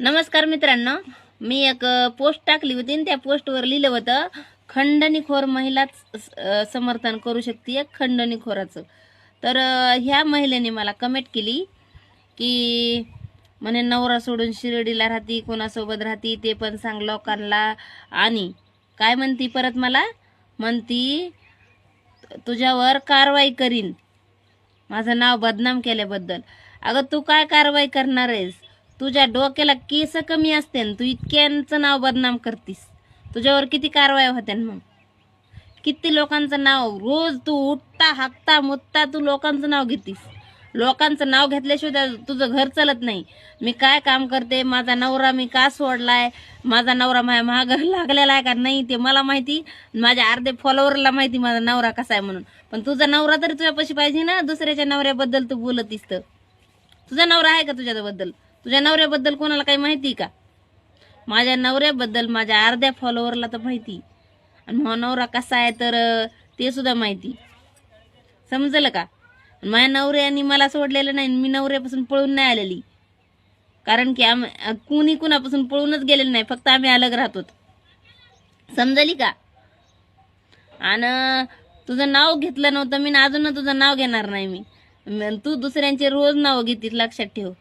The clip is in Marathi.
नमस्कार मित्रांनो, मी एक पोस्ट टाकली होती आणि त्या पोस्टवर लिहिलं होतं खंडणीखोर महिलाच समर्थन करू शकते खंडणीखोराचं. तर ह्या महिलेने मला कमेंट केली की म्हणे नवरा सोडून शिर्डीला राहती, कोणासोबत राहती ते पण सांग लोकांना. आणि काय म्हणती परत मला म्हणती तुझ्यावर कारवाई करीन माझं नाव बदनाम केल्याबद्दल. अगं तू काय कारवाई करणार आहेस? तुझ्या डोक्याला केस कमी असते तू इतक्यांचं नाव बदनाम करतीस. तुझ्यावर किती कारवाई होत्या मग? किती लोकांचं नाव रोज तू उठता हाकता मुत्ता तू लोकांचं नाव घेतीस. लोकांचं नाव घेतल्याशिवाय तुझं घर चालत नाही. मी काय काम करते, माझा नवरा मी का सोडलाय, माझा नवरा माझ्या महाग लागलेला आहे का नाही ते मला माहिती, माझ्या अर्धे फॉलोअरला माहिती माझा नवरा कसा आहे म्हणून. पण तुझा नवरा तरी तुझ्यापाशी पाहिजे ना. दुसऱ्याच्या नवऱ्याबद्दल तू बोलतीस तर तुझा नवरा आहे का तुझ्याबद्दल? तुझ्या नवऱ्याबद्दल कोणाला काही माहिती का? माझ्या नवऱ्याबद्दल माझ्या अर्ध्या फॉलोअरला तर माहिती, आणि माझा नवरा कसा आहे तर ते सुद्धा माहिती. समजलं का? माझ्या नवऱ्याने मला सोडलेलं नाही, मी नवऱ्यापासून पळून नाही आलेली. कारण की कुणी कुणापासून पळूनच गेलेलं नाही, फक्त आम्ही अलग राहतो. समजली का? आणि तुझं नाव घेतलं नव्हतं मी, अजून तुझं नाव घेणार नाही मी. तू दुसऱ्यांचे रोज नाव घेतीस, लक्षात ठेव.